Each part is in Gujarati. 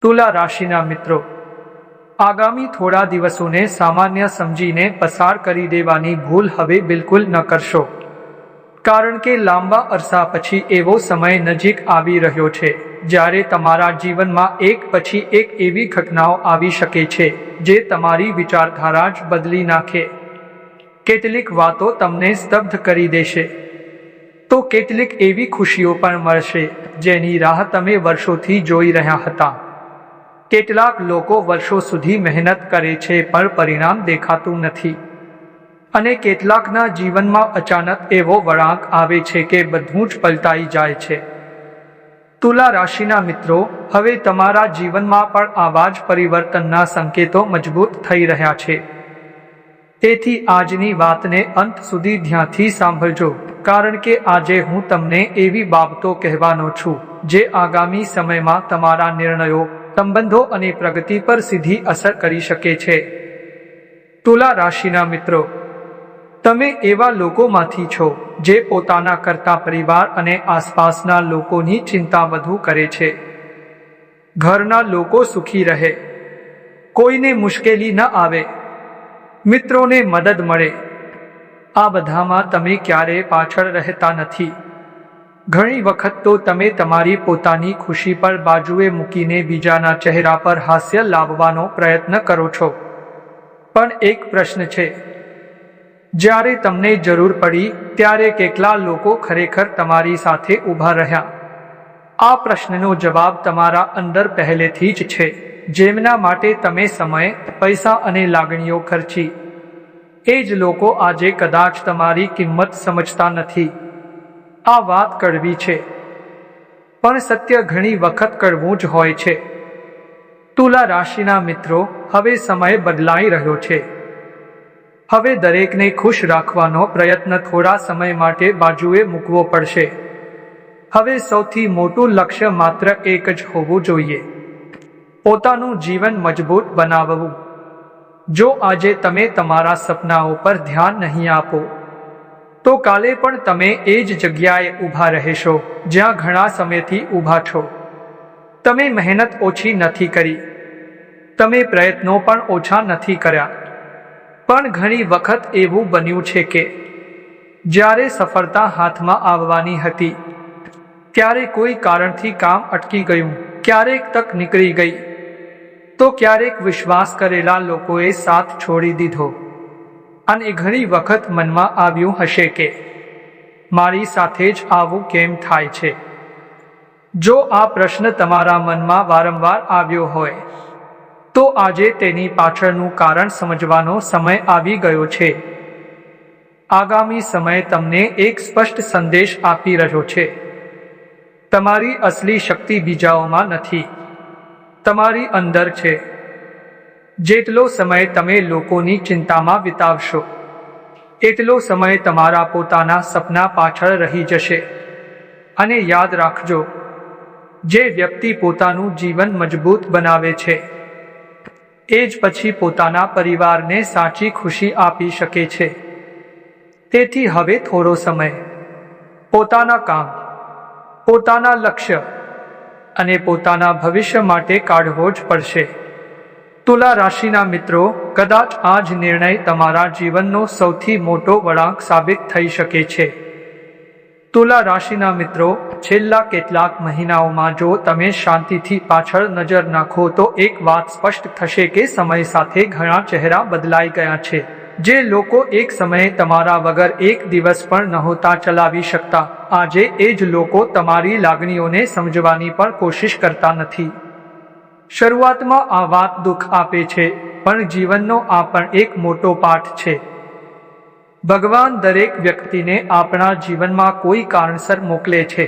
તુલા રાશિના મિત્રો, આગામી થોડા દિવસોને સામાન્ય સમજીને પસાર કરી દેવાની ભૂલ હવે બિલકુલ ન કરશો, કારણ કે લાંબા અરસા પછી એવો સમય નજીક આવી રહ્યો છે જ્યારે તમારા જીવનમાં એક પછી એક એવી ઘટનાઓ આવી શકે છે જે તમારી વિચારધારા જ બદલી નાખે. કેટલીક વાતો તમને સ્તબ્ધ કરી દેશે, તો કેટલીક એવી ખુશીઓ પણ મળશે જેની રાહ તમે વર્ષોથી જોઈ રહ્યા હતા. કેટલાક લોકો વર્ષો સુધી મહેનત કરે છે પણ પરિણામ દેખાતું નથી, અને કેટલાકના જીવનમાં અચાનક એવો વળાંક આવે છે કે બધું જ પલટાઈ જાય છે. તુલા રાશિના મિત્રો, હવે તમારા જીવનમાં પણ આવા જ પરિવર્તનના સંકેતો મજબૂત થઈ રહ્યા છે. તેથી આજની વાતને અંત સુધી ધ્યાનથી સાંભળજો, કારણ કે આજે હું તમને એવી બાબતો કહેવાનો છું જે આગામી સમયમાં તમારા નિર્ણયો, સંબંધો અને પ્રગતિ પર સીધી અસર કરી શકે છે. તુલા રાશિના મિત્રો, તમે એવા લોકોમાંથી છો જે પોતાના કરતા પરિવાર અને આસપાસના લોકોની ચિંતા વધુ કરે છે. ઘરના લોકો સુખી રહે, કોઈને મુશ્કેલી ન આવે, મિત્રોને મદદ મળે, આ બધામાં તમે ક્યારેય પાછળ રહેતા નથી. ઘણી વખત તો તમે તમારી પોતાની ખુશી પર બાજુએ મૂકીને બીજાના ચહેરા પર હાસ્ય લાવવાનો પ્રયત્ન કરો છો. પણ એક પ્રશ્ન છે, જ્યારે તમને જરૂર પડી ત્યારે કેટલા લોકો ખરેખર તમારી સાથે ઊભા રહ્યા? આ પ્રશ્નનો જવાબ તમારા અંદર પહેલેથી જ છે, જેમના માટે તમે સમય, પૈસા અને લાગણીઓ ખર્ચી. એ જ લોકો આજે કદાચ તમારી કિંમત સમજતા નથી. આ વાત કડવી છે, પણ સત્ય ઘણી વખત કડવું જ હોય છે. તુલા રાશિના મિત્રો, હવે સમય બદલાઈ રહ્યો છે. હવે દરેકને ખુશ રાખવાનો પ્રયત્ન થોડા સમય માટે બાજુએ મૂકવો પડશે. હવે સૌથી મોટું લક્ષ્ય માત્ર એક જ હોવું જોઈએ: પોતાનું જીવન મજબૂત બનાવવું. જો આજે તમે તમારા સપનાઓ પર ધ્યાન નહીં આપો, તો કાલે પણ તમે એ જ જગ્યાએ ઊભા રહેશો જ્યાં ઘણા સમયથી ઊભા છો. તમે મહેનત ઓછી નથી કરી, તમે પ્રયત્નો પણ ઓછા નથી કર્યા, પણ ઘણી વખત એવું બન્યું છે કે જ્યારે સફળતા હાથમાં આવવાની હતી ત્યારે કોઈ કારણથી કામ અટકી ગયું, ક્યારેક તક નીકળી ગઈ, તો ક્યારેક વિશ્વાસ કરેલા લોકોએ સાથ છોડી દીધો. અને ઘણી વખત મનમાં આવ્યું હશે કે મારી સાથે જ આવું કેમ થાય છે? જો આ પ્રશ્ન તમારા મનમાં વારંવાર આવ્યો હોય, તો આજે તેની પાછળનું કારણ સમજવાનો સમય આવી ગયો છે. આગામી સમય તમને એક સ્પષ્ટ સંદેશ આપી રહ્યો છે. તમારી અસલી શક્તિ બીજાઓમાં નથી, તમારી અંદર છે. જેટલો સમય તમે લોકોની ચિંતામાં વિતાવશો, એટલો સમય તમારા પોતાના સપના પાછળ રહી જશે. અને યાદ રાખજો, જે વ્યક્તિ પોતાનું જીવન મજબૂત બનાવે છે, એ જ પછી પોતાના પરિવારને સાચી ખુશી આપી શકે છે. તેથી હવે થોડો સમય પોતાના કામ, પોતાના લક્ષ્ય અને પોતાના ભવિષ્ય માટે કાઢવો જ પડશે. તુલા રાશિના મિત્રો, કદાચ આ જ નિર્ણય તમારા જીવનનો સૌથી મોટો વળાંક સાબિત થઈ શકે છે. તુલા રાશિના મિત્રો, છેલ્લા કેટલાક મહિનાઓમાં જો તમે શાંતિથી પાછળ નજર નાખો તો એક વાત સ્પષ્ટ થશે કે સમય સાથે ઘણા ચહેરા બદલાઈ ગયા છે. જે લોકો એક સમયે તમારા વગર એક દિવસ પણ નહોતા ચલાવી શકતા, આજે એ જ લોકો તમારી લાગણીઓને સમજવાની પણ કોશિશ કરતા નથી. શરૂઆતમાં આ વાત દુઃખ આપે છે, પણ જીવનનો આ પણ એક મોટો પાઠ છે. ભગવાન દરેક વ્યક્તિને આપણા જીવનમાં કોઈ કારણસર મોકલે છે.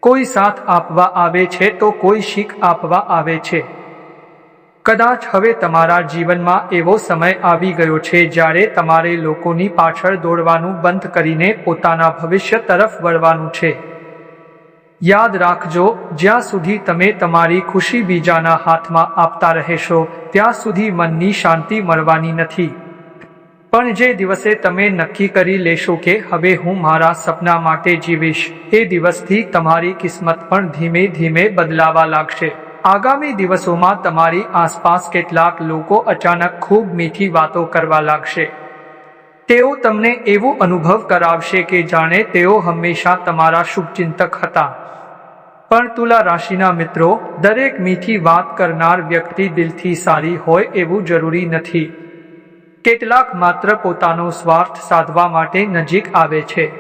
કોઈ સાથ આપવા આવે છે તો કોઈ શીખ આપવા આવે છે. કદાચ હવે તમારા જીવનમાં એવો સમય આવી ગયો છે જ્યારે તમારે લોકોની પાછળ દોડવાનું બંધ કરીને પોતાના ભવિષ્ય તરફ વળવાનું છે. યાદ રાખજો, જ્યાં સુધી તમે તમારી ખુશી બીજાના હાથમાં આપતા રહેશો, ત્યાં સુધી મનની શાંતિ મળવાની નથી. પણ જે દિવસે તમે નક્કી કરી લેશો કે હવે હું મારા સપના માટે જીવીશ, એ દિવસથી તમારી કિસ્મત પણ ધીમે ધીમે બદલાવા લાગશે. આગામી દિવસોમાં તમારી આસપાસ કેટલાક લોકો અચાનક ખૂબ મીઠી વાતો કરવા લાગશે. તેઓ તમને એવું અનુભવ કરાવશે કે જાણે તેઓ હંમેશા તમારા શુભચિંતક હતા. પણ તુલા રાશિના મિત્રો, દરેક મીઠી વાત કરનાર વ્યક્તિ દિલથી સારી હોય એવું જરૂરી નથી. કેટલાક માત્ર પોતાનો સ્વાર્થ સાધવા માટે નજીક આવે છે.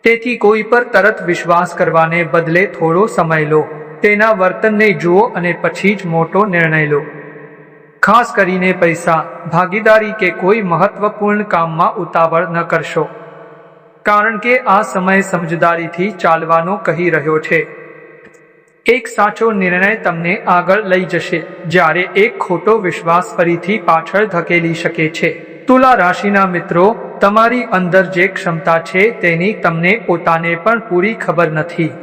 તેથી કોઈ પર તરત વિશ્વાસ કરવાને બદલે થોડો સમય લો, તેના વર્તનને જુઓ અને પછી જ મોટો નિર્ણય લો. ખાસ કરીને પૈસા, ભાગીદારી કે કોઈ મહત્વપૂર્ણ કામમાં ઉતાવળ ન કરશો, કારણ કે આ સમય સમજદારીથી ચાલવાનો કહી રહ્યો છે. એક સાચો નિર્ણય તમને આગળ લઈ જશે, જ્યારે એક ખોટો વિશ્વાસ ફરીથી પાછળ ધકેલી શકે છે. તુલા રાશિના મિત્રો, તમારી અંદર જે ક્ષમતા છે તેની તમને પોતાને પણ પૂરી ખબર નથી.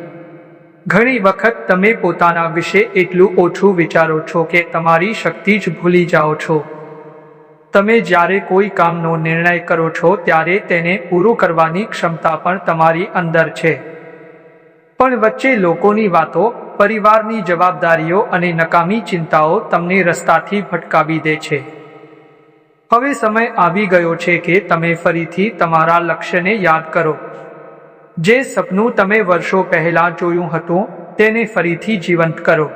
ઘણી વખત તમે પોતાના વિશે એટલું ઓછું વિચારો છો કે તમારી શક્તિ જ ભૂલી જાઓ છો. તમે જ્યારે કોઈ કામનો નિર્ણય કરો છો ત્યારે તેને પૂરું કરવાની ક્ષમતા પણ તમારી અંદર છે. પણ વચ્ચે લોકોની વાતો, પરિવારની જવાબદારીઓ અને નકામી ચિંતાઓ તમને રસ્તાથી ભટકાવી દે છે. હવે સમય આવી ગયો છે કે તમે ફરીથી તમારા લક્ષ્યને યાદ કરો. જે સપનું તમે વર્ષો પહેલા જોયું હતું તેને ફરીથી જીવંત કરો,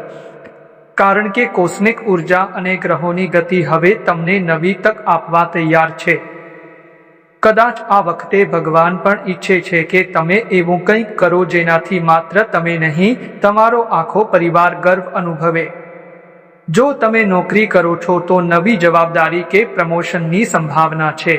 કારણ કે કોસ્મિક ઉર્જા અને ગ્રહોની ગતિ હવે તમને નવી તક આપવા તૈયાર છે. કદાચ આ વખતે ભગવાન પણ ઈચ્છે છે કે તમે એવું કંઈક કરો જેનાથી માત્ર તમે નહીં, તમારો આખો પરિવાર ગર્વ અનુભવે. જો તમે નોકરી કરો છો તો નવી જવાબદારી કે પ્રમોશનની સંભાવના છે.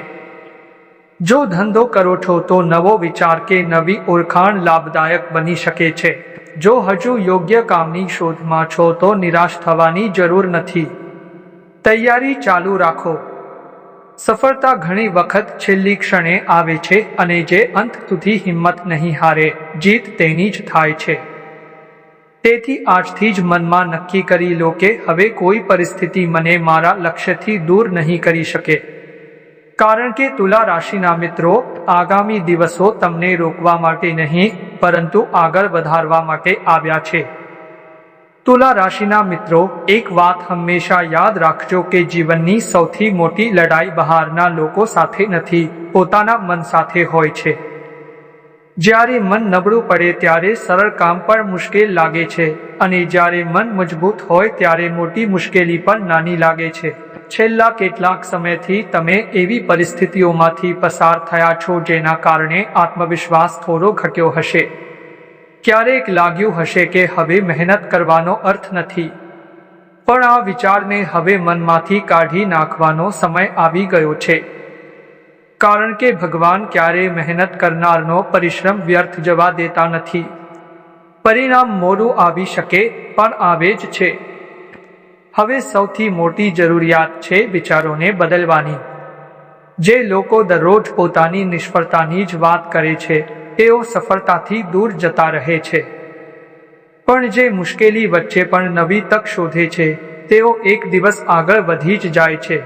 જો ધંધો કરો છો તો નવો વિચાર કે નવી ઓળખાણ લાભદાયક બની શકે છે. જો હજુ યોગ્ય કામની શોધમાં છો તો નિરાશ થવાની જરૂર નથી. તૈયારી ચાલુ રાખો. સફળતા ઘણી વખત છેલ્લી ક્ષણે આવે છે અને જે અંત સુધી હિંમત નહીં હારે, જીત તેની જ થાય છે. તેથી આજથી જ મનમાં નક્કી કરી લો કે હવે કોઈ પરિસ્થિતિ મને મારા લક્ષ્યથી દૂર નહીં કરી શકે. કારણ કે તુલા રાશિના મિત્રો, આગામી દિવસો તમને રોકવા માટે નહીં, પરંતુ આગળ વધારવા માટે આવ્યા છે. તુલા રાશિના મિત્રો, એક વાત હંમેશા યાદ રાખજો કે જીવનની સૌથી મોટી લડાઈ બહારના લોકો સાથે નથી, પોતાના મન સાથે હોય છે. જ્યારે મન નબળું પડે ત્યારે સરળ કામ પણ મુશ્કેલ લાગે છે, અને જ્યારે મન મજબૂત હોય ત્યારે મોટી મુશ્કેલી પણ નાની લાગે છે. છેલ્લા કેટલાક સમયથી તમે એવી પરિસ્થિતિઓમાંથી પસાર થયા છો જેના કારણે આત્મવિશ્વાસ થોડો ઘટ્યો હશે. ક્યારેક લાગ્યું હશે કે હવે મહેનત કરવાનો અર્થ નથી. પણ આ વિચારને હવે મનમાંથી કાઢી નાખવાનો સમય આવી ગયો છે. કારણ કે ભગવાન ક્યારેય મહેનત કરનારનો પરિશ્રમ વ્યર્થ જવા દેતા નથી. પરિણામ મોડું આવી શકે, પણ આવે જ છે. હવે સૌથી મોટી જરૂરિયાત છે વિચારોને બદલવાની. જે લોકો દરરોજ પોતાની નિષ્ફળતાની જ વાત કરે છે, તેઓ સફળતાથી દૂર જતા રહે છે. પણ જે મુશ્કેલી વચ્ચે પણ નવી તક શોધે છે, તેઓ એક દિવસ આગળ વધી જ જાય છે.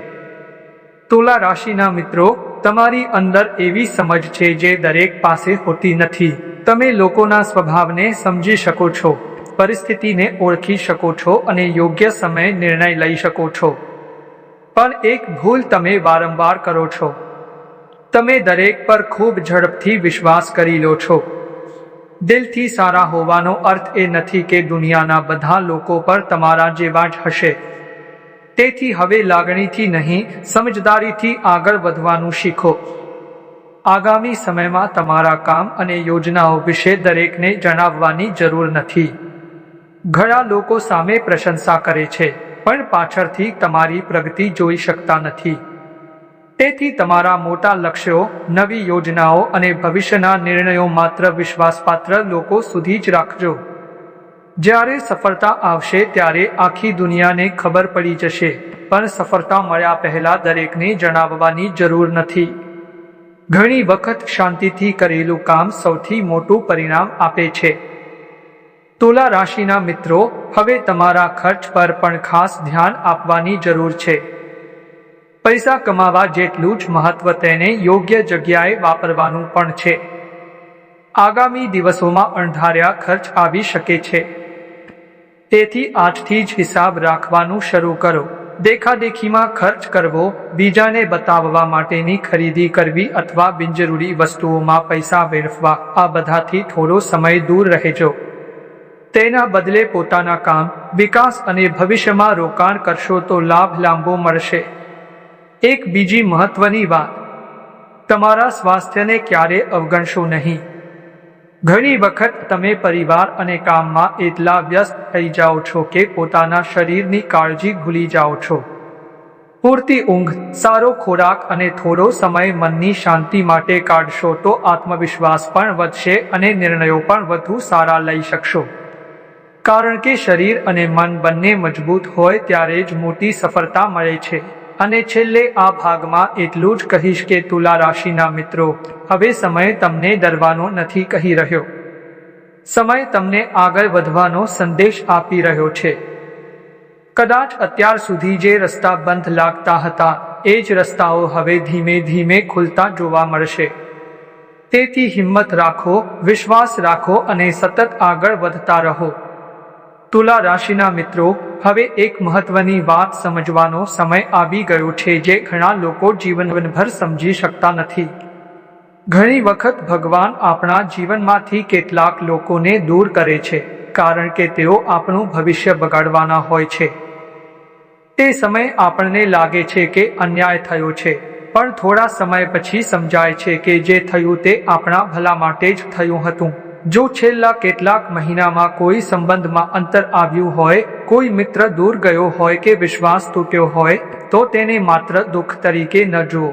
તુલા રાશિના મિત્રો, તમારી અંદર એવી સમજ છે જે દરેક પાસે હોતી નથી. તમે લોકોના સ્વભાવને સમજી શકો છો, પરિસ્થિતિને ઓળખી શકો છો અને યોગ્ય સમયે નિર્ણય લઈ શકો છો. પણ એક ભૂલ તમે વારંવાર કરો છો. તમે દરેક પર ખૂબ ઝડપથી વિશ્વાસ કરી લો છો. દિલથી સારા હોવાનો અર્થ એ નથી કે દુનિયાના બધા લોકો પર તમારા જેવા જ હશે. તેથી હવે લાગણીથી નહીં, સમજદારીથી આગળ વધવાનું શીખો. આગામી સમયમાં તમારા કામ અને યોજનાઓ વિશે દરેકને જણાવવાની જરૂર નથી. ઘણા લોકો સામે પ્રશંસા કરે છે, પણ પાછળથી તમારી પ્રગતિ જોઈ શકતા નથી. તેથી તમારા મોટા લક્ષ્યો, નવી યોજનાઓ અને ભવિષ્યના નિર્ણયો માત્ર વિશ્વાસપાત્ર લોકો સુધી જ રાખજો. જ્યારે સફળતા આવશે ત્યારે આખી દુનિયાને ખબર પડી જશે, પણ સફળતા મળ્યા પહેલા દરેકને જણાવવાની જરૂર નથી. ઘણી વખત શાંતિથી કરેલું કામ સૌથી મોટું પરિણામ આપે છે. તુલા રાશિના મિત્રો, હવે તમારા ખર્ચ પર પણ ખાસ ધ્યાન આપવાની જરૂર છે. પૈસા કમાવા જેટલું જ મહત્વ તેને યોગ્ય જગ્યાએ વાપરવાનું પણ છે. આગામી દિવસોમાં અણધાર્યા ખર્ચ આવી શકે છે. તેથી આજથી જ હિસાબ રાખવાનું શરૂ કરો. દેખાદેખીમાં ખર્ચ કરવો, બીજાને બતાવવા માટેની ખરીદી કરવી અથવા બિનજરૂરી વસ્તુઓમાં પૈસા વેડફવા, આ બધાથી થોડો સમય દૂર રહેજો. તેના બદલે પોતાના કામ, વિકાસ અને ભવિષ્યમાં રોકાણ કરશો તો લાભ લાંબો મળશે. એક બીજી મહત્વની વાત, તમારા સ્વાસ્થ્યને ક્યારે અવગણશો નહીં. ઘણી વખત તમે પરિવાર અને કામમાં એટલા વ્યસ્ત થઈ જાઓ છો કે પોતાના શરીરની કાળજી ભૂલી જાઓ છો. પૂરતી ઊંઘ, સારો ખોરાક અને થોડો સમય મનની શાંતિ માટે કાઢશો તો આત્મવિશ્વાસ પણ વધશે અને નિર્ણયો પણ વધુ સારા લઈ શકશો. કારણ કે શરીર અને મન બંને મજબૂત હોય ત્યારે જ મોટી સફળતા મળે છે. અને છેલ્લે આ ભાગમાં એટલું જ કહીશ કે તુલા રાશિના મિત્રો, હવે સમય તમને ડરવાનો નથી કહી રહ્યો. સમય તમને આગળ વધવાનો સંદેશ આપી રહ્યો છે. કદાચ અત્યાર સુધી જે રસ્તા બંધ લાગતા હતા એ જ રસ્તાઓ હવે ધીમે ધીમે ખુલતા જોવા મળશે. તેથી હિંમત રાખો, વિશ્વાસ રાખો અને સતત આગળ વધતા રહો. તુલા રાશિના મિત્રો, હવે એક મહત્વની વાત સમજવાનો સમય આવી ગયો છે જે ઘણા લોકો જીવનભર સમજી શકતા નથી. ઘણી વખત ભગવાન આપણા જીવનમાંથી કેટલાક લોકોને દૂર કરે છે કારણ કે તેઓ આપણું ભવિષ્ય બગાડવાના હોય છે. તે સમય આપણને લાગે છે કે અન્યાય થયો છે, પણ થોડા સમય પછી સમજાય છે કે જે થયું તે આપણા ભલા માટે જ થયું હતું. જો છેલ્લા કેટલાક મહિનામાં કોઈ સંબંધમાં અંતર આવ્યું હોય, કોઈ મિત્ર દૂર ગયો હોય કે વિશ્વાસ તૂટ્યો હોય, તો તેને માત્ર દુઃખ તરીકે ન જુઓ.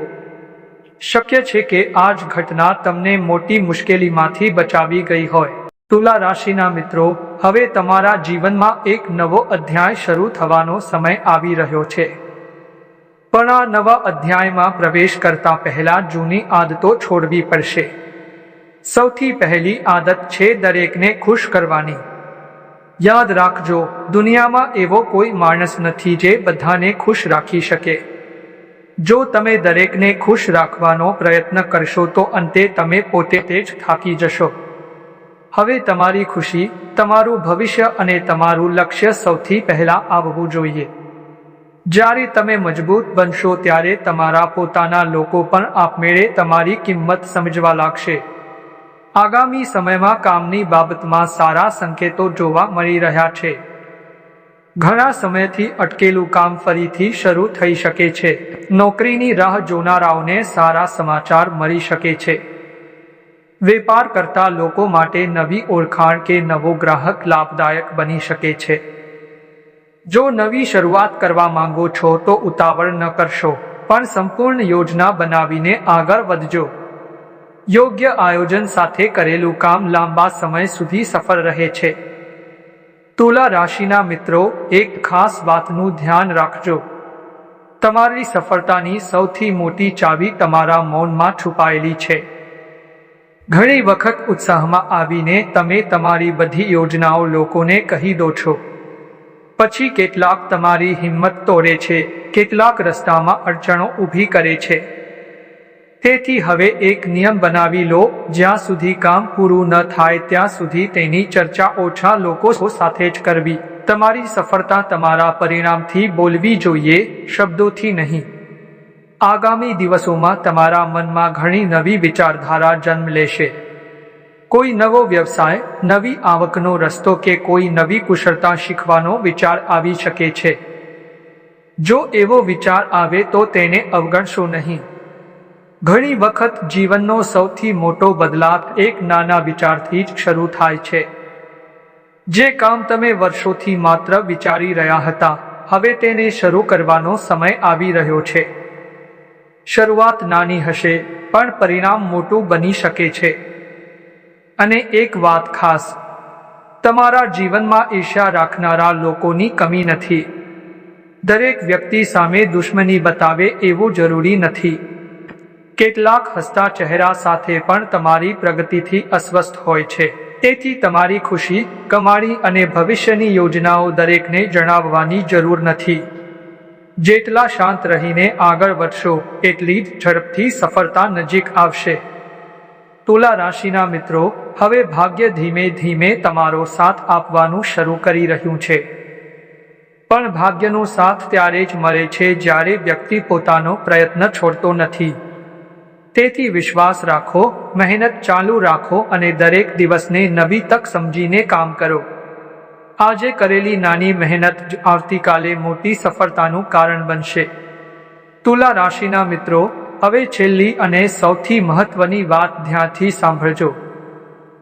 શક્ય છે કે આ જ ઘટના તમને મોટી મુશ્કેલીમાંથી બચાવી ગઈ હોય. તુલા રાશિના મિત્રો, હવે તમારા જીવનમાં એક નવો અધ્યાય શરૂ થવાનો સમય આવી રહ્યો છે. પણ આ નવા અધ્યાયમાં પ્રવેશ કરતા પહેલા જૂની આદતો છોડવી પડશે. સૌથી પહેલી આદત છે દરેકને ખુશ કરવાની. યાદ રાખજો, દુનિયામાં એવો કોઈ માણસ નથી જે બધાને ખુશ રાખી શકે. જો તમે દરેકને ખુશ રાખવાનો પ્રયત્ન કરશો તો અંતે તમે પોતે જ થાકી જશો. હવે તમારી ખુશી, તમારું ભવિષ્ય અને તમારું લક્ષ્ય સૌથી પહેલા આવવું જોઈએ. જ્યારે તમે મજબૂત બનશો ત્યારે તમારા પોતાના લોકો પણ આપમેળે તમારી કિંમત સમજવા લાગશે. આગામી સમયમાં કામની બાબતમાં સારા સંકેતો જોવા મળી રહ્યા છે. ઘણા સમયથી અટકેલું કામ ફરીથી શરૂ થઈ શકે છે. નોકરીની રાહ જોનારાઓને સારા સમાચાર મળી શકે છે. વેપાર કરતા લોકો માટે નવી ઓળખાણ કે નવો ગ્રાહક લાભદાયક બની શકે છે. જો નવી શરૂઆત કરવા માંગો છો તો ઉતાવળ ન કરશો, પણ સંપૂર્ણ યોજના બનાવીને આગળ વધજો. યોગ્ય આયોજન સાથે કરેલું કામ લાંબા સમય સુધી સફળ રહે છે. તુલા રાશિના મિત્રો, એક ખાસ વાતનું ધ્યાન રાખજો. તમારી સફળતાની સૌથી મોટી ચાવી તમારા મૌનમાં છુપાયેલી છે. ઘણી વખત ઉત્સાહમાં આવીને તમે તમારી બધી યોજનાઓ લોકોને કહી દો છો. પછી કેટલાક તમારી હિંમત તોડે છે, કેટલાક રસ્તામાં અડચણો ઊભી કરે છે. તેથી હવે એક નિયમ બનાવી લો, જ્યાં સુધી કામ પૂરું ન થાય ત્યાં સુધી તેની ચર્ચા ઓછા લોકો સાથે જ કરવી. તમારી સફળતા તમારા પરિણામથી બોલવી જોઈએ, શબ્દોથી નહીં. આગામી દિવસોમાં તમારા મનમાં ઘણી નવી વિચારધારા જન્મ લેશે. કોઈ નવો વ્યવસાય, નવી આવકનો રસ્તો કે કોઈ નવી કુશળતા શીખવાનો વિચાર આવી શકે છે. જો એવો વિચાર આવે તો તેને અવગણશો નહીં. ઘણી વખત જીવનનો સૌથી મોટો બદલાવ એક નાના વિચારથી જ શરૂ થાય છે. જે કામ તમે વર્ષોથી માત્ર વિચારી રહ્યા હતા, હવે તેને શરૂ કરવાનો સમય આવી રહ્યો છે. શરૂઆત નાની હશે, પણ પરિણામ મોટું બની શકે છે. અને એક વાત ખાસ, તમારા જીવનમાં ઈર્ષ્યા રાખનારા લોકોની કમી નથી. દરેક વ્યક્તિ સામે દુશ્મની બતાવે એવું જરૂરી નથી. કેટલાક હસતા ચહેરા સાથે પણ તમારી પ્રગતિથી અસ્વસ્થ હોય છે. તેથી તમારી ખુશી, કમાણી અને ભવિષ્યની યોજનાઓ દરેકને જણાવવાની જરૂર નથી. જેટલા શાંત રહીને આગળ વધશો, એટલી જ ઝડપથી સફળતા નજીક આવશે. તુલા રાશિના મિત્રો, હવે ભાગ્ય ધીમે ધીમે તમારો સાથ આપવાનું શરૂ કરી રહ્યું છે, પણ ભાગ્યનો સાથ ત્યારે જ મળે છે જ્યારે વ્યક્તિ પોતાનો પ્રયત્ન છોડતો નથી. તેથી વિશ્વાસ રાખો, મહેનત ચાલુ રાખો અને દરેક દિવસને નવી તક સમજીને કામ કરો. આજે કરેલી નાની મહેનત જ આવતીકાલે મોટી સફળતાનું કારણ બનશે. તુલા રાશિના મિત્રો, હવે છેલ્લી અને સૌથી મહત્વની વાત ધ્યાનથી સાંભળજો.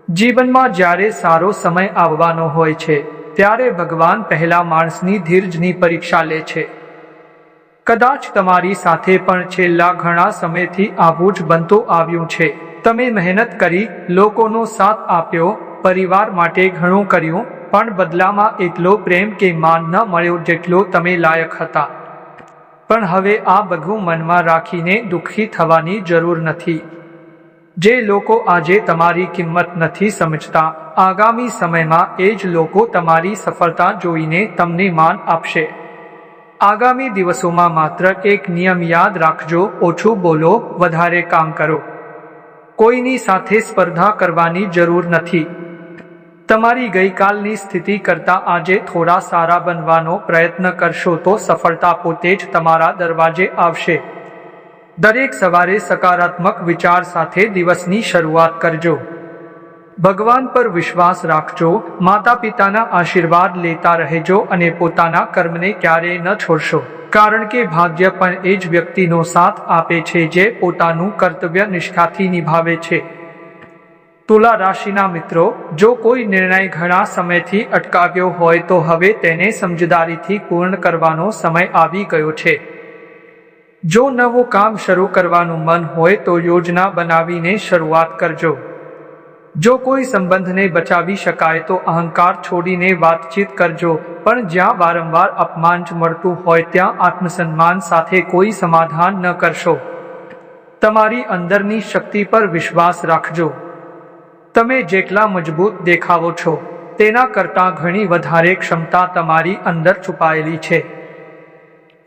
જીવનમાં જ્યારે સારો સમય આવવાનો હોય છે, ત્યારે ભગવાન પહેલા માણસની ધીરજની પરીક્ષા લે છે. કદાચ તમારી સાથે પણ છેલ્લા ઘણા સમયથી આવું જ બનતું આવ્યું છે. તમે મહેનત કરી, લોકોનો સાથ આપ્યો, પરિવાર માટે ઘણું કર્યું, પણ બદલામાં એટલો પ્રેમ કે માન ન મળ્યો જેટલો તમે લાયક હતા. પણ હવે આ બધું મનમાં રાખીને દુઃખી થવાની જરૂર નથી. જે લોકો આજે તમારી કિંમત નથી સમજતા, આગામી સમયમાં એ જ લોકો તમારી સફળતા જોઈને તમને માન આપશે. આગામી દિવસોમાં માત્ર એક નિયમ યાદ રાખજો: ઓછું બોલો, વધારે કામ કરો. કોઈની સાથે સ્પર્ધા કરવાની જરૂર નથી. તમારી ગઈકાલની સ્થિતિ કરતાં આજે થોડા સારા બનવાનો પ્રયત્ન કરશો તો સફળતા પોતે જ તમારા દરવાજે આવશે. દરેક સવારે સકારાત્મક વિચાર સાથે દિવસની શરૂઆત કરજો. ભગવાન પર વિશ્વાસ રાખજો, માતા પિતાના આશીર્વાદ લેતા રહેજો અને પોતાના કર્મને ક્યારેય ન છોડશો, કારણ કે ભાગ્ય પણ એ જ વ્યક્તિનો સાથ આપે છે જે પોતાનું કર્તવ્ય નિષ્ઠાથી નિભાવે છે. તુલા રાશિના મિત્રો, જો કોઈ નિર્ણય ઘણા સમયથી અટકાવ્યો હોય તો હવે તેને સમજદારીથી પૂર્ણ કરવાનો સમય આવી ગયો છે. જો નવું કામ શરૂ કરવાનું મન હોય તો યોજના બનાવીને શરૂઆત કરજો. જો કોઈ સંબંધને બચાવી શકાય તો અહંકાર છોડીને વાતચીત કરજો, પણ જ્યાં વારંવાર અપમાન જ મળતું હોય ત્યાં આત્મસન્માન સાથે કોઈ સમાધાન ન કરશો. તમારી અંદરની શક્તિ પર વિશ્વાસ રાખજો. તમે જેટલા મજબૂત દેખાવો છો, તેના કરતાં ઘણી વધારે ક્ષમતા તમારી અંદર છુપાયેલી છે.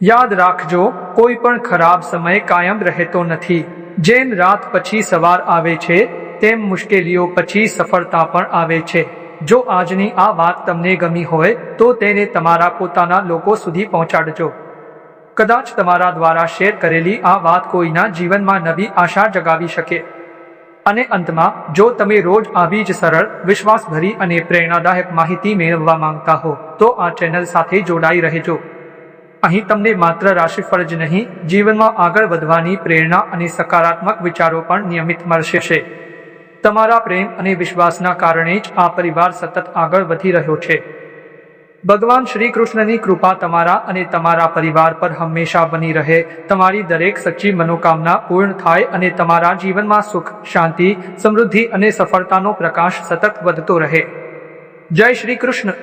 યાદ રાખજો, કોઈ પણ ખરાબ સમય કાયમ રહેતો નથી. જેમ રાત પછી સવાર આવે છે, તેમ મુશ્કેલીઓ પછી સફળતા પણ આવે છે. જો આજની આ વાત તમને ગમી હોય તો તેને તમારા પોતાના લોકો સુધી પહોંચાડજો. કદાચ તમારા દ્વારા શેર કરેલી આ વાત કોઈના જીવનમાં નવી આશા જગાવી શકે. અને અંતમાં, જો તમે રોજ આવી જ સરળ, વિશ્વાસભરી અને પ્રેરણાદાયક માહિતી મેળવવા માંગતા હો તો આ ચેનલ સાથે જોડાઈ રહેજો. અહીં તમને માત્ર રાશિફળ જ નહીં, જીવનમાં આગળ વધવાની પ્રેરણા અને સકારાત્મક વિચારો પણ નિયમિત મળશે. તમારા પ્રેમ અને વિશ્વાસના કારણે જ આ પરિવાર સતત આગળ વધી રહ્યો છે. ભગવાન શ્રી કૃષ્ણની કૃપા તમારા અને તમારા પરિવાર પર હંમેશા બની રહે. તમારી દરેક સચ્ચી મનોકામના પૂર્ણ થાય અને તમારા જીવનમાં સુખ, શાંતિ, સમૃદ્ધિ અને સફળતાનો પ્રકાશ સતત વધતો રહે. જય શ્રી કૃષ્ણ.